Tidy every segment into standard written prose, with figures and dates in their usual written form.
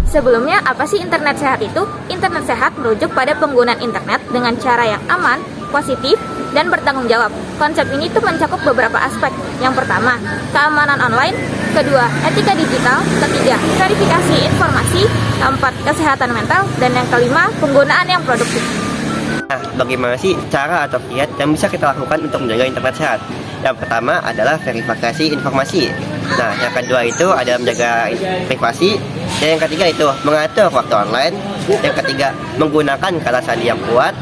Sebelumnya, apa sih internet sehat itu? Internet sehat merujuk pada penggunaan internet dengan cara yang aman, positif, dan bertanggung jawab. Konsep ini tuh mencakup beberapa aspek. Yang pertama, keamanan online. Kedua, etika digital. Ketiga, verifikasi informasi. Keempat, kesehatan mental. Dan yang kelima, penggunaan yang produktif. Nah, bagaimana sih cara atau kiat yang bisa kita lakukan untuk menjaga internet sehat? Yang pertama adalah verifikasi informasi. Nah, yang kedua itu adalah menjaga privasi. Dan yang ketiga itu mengatur waktu online. Yang ketiga, menggunakan kata sandi yang kuat.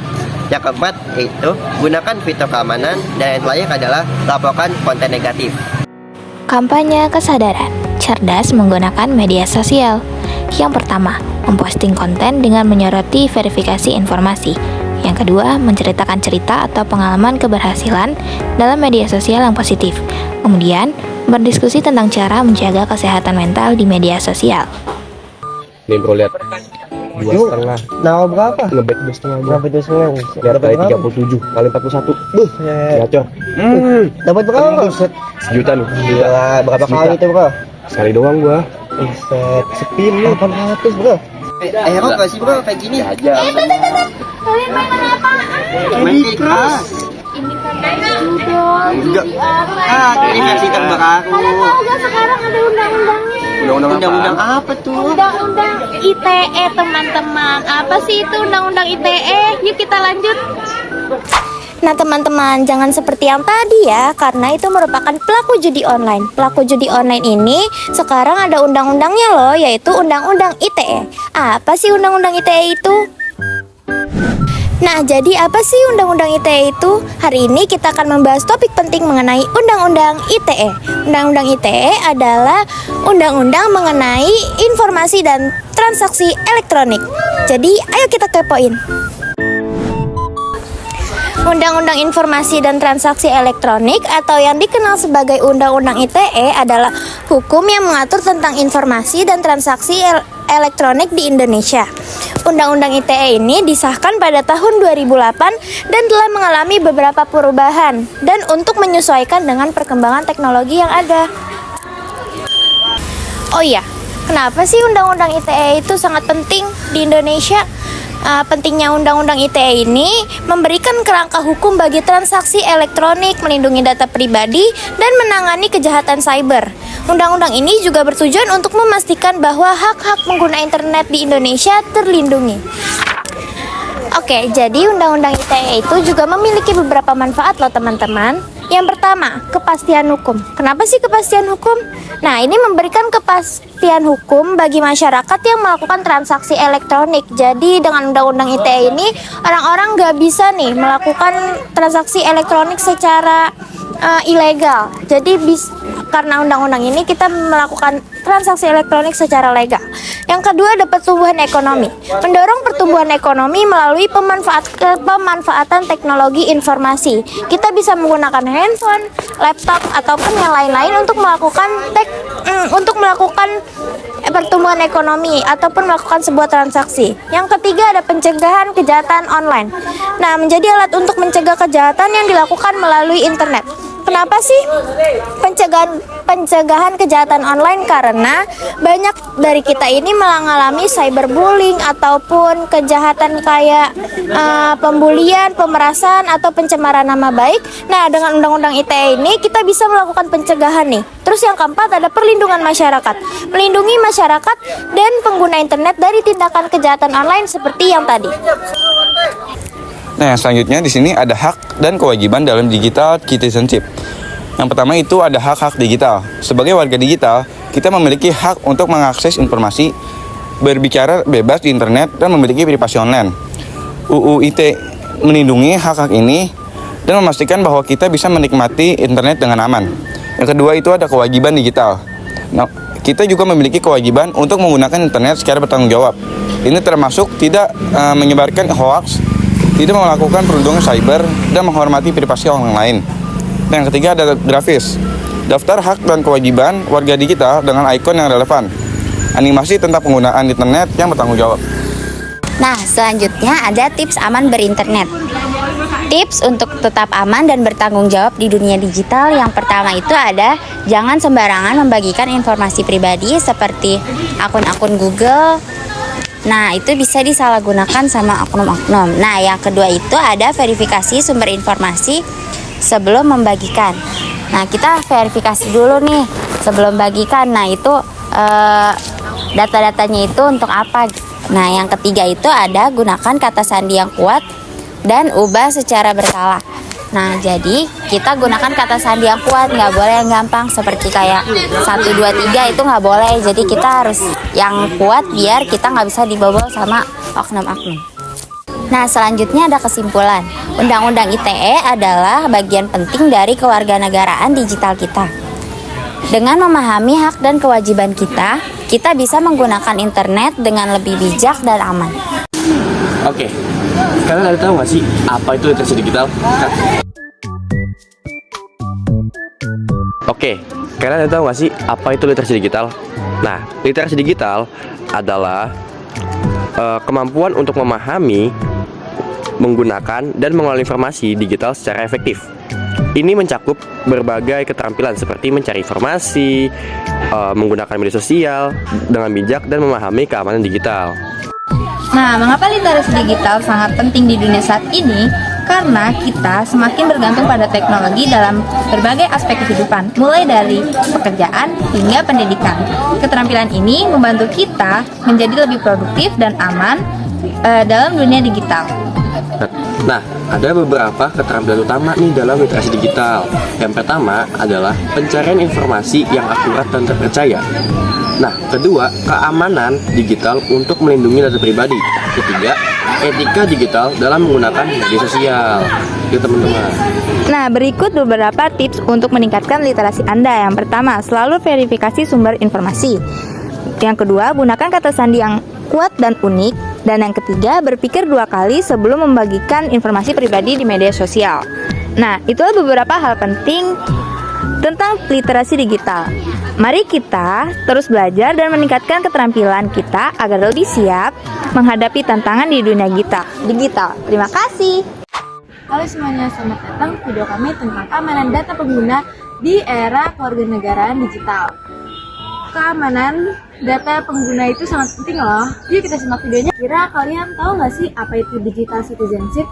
Yang keempat yaitu gunakan fitur keamanan. Dan yang terakhir adalah laporkan konten negatif. Kampanye kesadaran, cerdas menggunakan media sosial. Yang pertama, memposting konten dengan menyoroti verifikasi informasi. Yang kedua, menceritakan cerita atau pengalaman keberhasilan dalam media sosial yang positif. Kemudian, berdiskusi tentang cara menjaga kesehatan mental di media sosial. Nih bro, lihat 2,5. Nah, berapa? Ngebet 2,5. Berapa itu semua? Lihat kali 37 kali 41. Gacor. Dapat berapa? Sejuta nih. Gila, berapa kali itu bro? Sekali doang gua. Set, sepin 800 bro. Hero gak sih bro kayak gini? Aja. Kalian main apa? Main Cross. Ini kan Juga. Ini versi terbaru. Kalian tahu gak sekarang ada undang-undangnya? Undang-undang apa tuh? Undang-undang ITE, teman-teman. Apa sih itu undang-undang ITE? Yuk kita lanjut. Nah teman-teman, jangan seperti yang tadi ya, karena itu merupakan pelaku judi online. Pelaku judi online ini sekarang ada undang-undangnya loh, yaitu Undang-Undang ITE. Apa sih Undang-Undang ITE itu? Nah, jadi apa sih Undang-Undang ITE itu? Hari ini kita akan membahas topik penting mengenai Undang-Undang ITE. Undang-Undang ITE adalah undang-undang mengenai informasi dan transaksi elektronik. Jadi, ayo kita kepoin. Undang-Undang Informasi dan Transaksi Elektronik atau yang dikenal sebagai Undang-Undang ITE adalah hukum yang mengatur tentang informasi dan transaksi elektronik di Indonesia. Undang-Undang ITE ini disahkan pada tahun 2008 dan telah mengalami beberapa perubahan dan untuk menyesuaikan dengan perkembangan teknologi yang ada. Oh iya, kenapa sih Undang-Undang ITE itu sangat penting di Indonesia? Pentingnya Undang-Undang ITE ini memberikan kerangka hukum bagi transaksi elektronik, melindungi data pribadi, dan menangani kejahatan cyber. Undang-undang ini juga bertujuan untuk memastikan bahwa hak-hak pengguna internet di Indonesia terlindungi. Oke, jadi Undang-Undang ITE itu juga memiliki beberapa manfaat loh teman-teman. Yang pertama, kepastian hukum. Kenapa sih kepastian hukum? Nah, ini memberikan kepastian hukum bagi masyarakat yang melakukan transaksi elektronik. Jadi dengan Undang-Undang ITE ini, orang-orang nggak bisa nih melakukan transaksi elektronik secara ilegal. Jadi karena undang-undang ini kita melakukan transaksi elektronik secara legal. Yang kedua, ada pertumbuhan ekonomi. Mendorong pertumbuhan ekonomi melalui pemanfaatan teknologi informasi. Kita bisa menggunakan handphone, laptop ataupun yang lain-lain untuk melakukan pertumbuhan ekonomi ataupun melakukan sebuah transaksi. Yang ketiga, ada pencegahan kejahatan online. Nah, menjadi alat untuk mencegah kejahatan yang dilakukan melalui internet. Kenapa sih pencegahan kejahatan online? Karena banyak dari kita ini mengalami cyberbullying ataupun kejahatan kayak pembulian, pemerasan atau pencemaran nama baik. Nah, dengan Undang-Undang ITE ini kita bisa melakukan pencegahan nih. Terus yang keempat, ada perlindungan masyarakat. Melindungi masyarakat dan pengguna internet dari tindakan kejahatan online seperti yang tadi. Nah, selanjutnya di sini ada hak dan kewajiban dalam digital citizenship. Yang pertama itu ada hak-hak digital. Sebagai warga digital, kita memiliki hak untuk mengakses informasi, berbicara bebas di internet, dan memiliki privasi online. UU ITE melindungi hak-hak ini dan memastikan bahwa kita bisa menikmati internet dengan aman. Yang kedua itu ada kewajiban digital. Nah, kita juga memiliki kewajiban untuk menggunakan internet secara bertanggung jawab. Ini termasuk tidak menyebarkan hoax, tidak melakukan perundungan cyber, dan menghormati privasi orang lain. Dan yang ketiga ada grafis. Daftar hak dan kewajiban warga digital dengan ikon yang relevan. Animasi tentang penggunaan internet yang bertanggung jawab. Nah, selanjutnya ada tips aman berinternet. Tips untuk tetap aman dan bertanggung jawab di dunia digital. Yang pertama itu ada jangan sembarangan membagikan informasi pribadi seperti akun-akun Google, Nah, itu bisa disalahgunakan sama oknum-oknum. Nah, yang kedua itu ada verifikasi sumber informasi sebelum membagikan. Nah, kita verifikasi dulu nih sebelum bagikan. Nah, itu data-datanya itu untuk apa? Nah, yang ketiga itu ada gunakan kata sandi yang kuat dan ubah secara berkala. Nah, jadi kita gunakan kata sandi yang kuat, nggak boleh yang gampang seperti kayak 1, 2, 3 itu nggak boleh. Jadi kita harus yang kuat biar kita nggak bisa dibobol sama oknum-oknum. Nah, selanjutnya ada kesimpulan. Undang-Undang ITE adalah bagian penting dari kewarganegaraan digital kita. Dengan memahami hak dan kewajiban kita bisa menggunakan internet dengan lebih bijak dan aman. Oke, kalian ada tahu nggak sih apa itu literasi digital? Oke, kalian ada tahu nggak sih apa itu literasi digital? Nah, literasi digital adalah kemampuan untuk memahami, menggunakan, dan mengelola informasi digital secara efektif. Ini mencakup berbagai keterampilan seperti mencari informasi, menggunakan media sosial dengan bijak, dan memahami keamanan digital. Nah, mengapa literasi digital sangat penting di dunia saat ini? Karena kita semakin bergantung pada teknologi dalam berbagai aspek kehidupan, mulai dari pekerjaan hingga pendidikan. Keterampilan ini membantu kita menjadi lebih produktif dan aman dalam dunia digital. Nah, ada beberapa keterampilan utama nih dalam literasi digital. Yang pertama adalah pencarian informasi yang akurat dan terpercaya. Nah, kedua, keamanan digital untuk melindungi data pribadi. Ketiga, etika digital dalam menggunakan media sosial. Ya teman-teman. Nah, berikut beberapa tips untuk meningkatkan literasi Anda. Yang pertama, selalu verifikasi sumber informasi. Yang kedua, gunakan kata sandi yang kuat dan unik. Dan yang ketiga, berpikir 2 kali sebelum membagikan informasi pribadi di media sosial. Nah, itulah beberapa hal penting tentang literasi digital. Mari kita terus belajar dan meningkatkan keterampilan kita agar lebih siap menghadapi tantangan di dunia digital. Terima kasih. Halo semuanya, selamat datang di video kami tentang keamanan data pengguna di era kewarganegaraan digital. Keamanan data pengguna itu sangat penting loh. Yuk kita simak videonya. Kira kalian tahu nggak sih apa itu digital citizenship?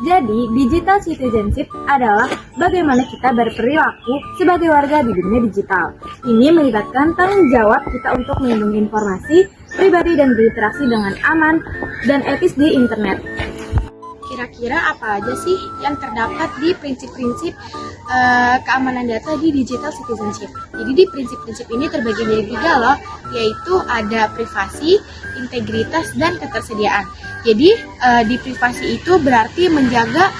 Jadi, digital citizenship adalah bagaimana kita berperilaku sebagai warga di dunia digital. Ini melibatkan tanggung jawab kita untuk melindungi informasi pribadi dan berinteraksi dengan aman dan etis di internet. Kira-kira apa aja sih yang terdapat di prinsip-prinsip keamanan data di digital citizenship? Jadi di prinsip-prinsip ini terbagi menjadi 3 loh, yaitu ada privasi, integritas, dan ketersediaan. Jadi di privasi itu berarti menjaga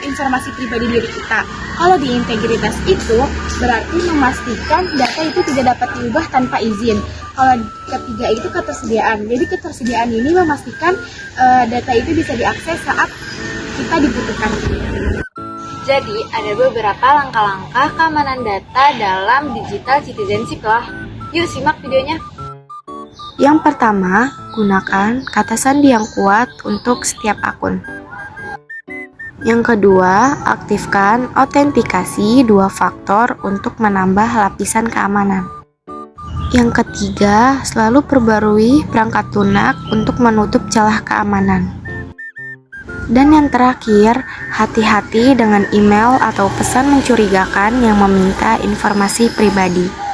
informasi pribadi diri kita. Kalau di integritas itu berarti memastikan data itu tidak dapat diubah tanpa izin. Kalau ketiga itu ketersediaan. Jadi ketersediaan ini memastikan data itu bisa diakses saat kita dibutuhkan. Jadi ada beberapa langkah-langkah keamanan data dalam digital citizenship lah. Yuk simak videonya. Yang pertama, gunakan kata sandi yang kuat untuk setiap akun. Yang kedua, aktifkan autentikasi 2 faktor untuk menambah lapisan keamanan. Yang ketiga, selalu perbarui perangkat lunak untuk menutup celah keamanan. Dan yang terakhir, hati-hati dengan email atau pesan mencurigakan yang meminta informasi pribadi.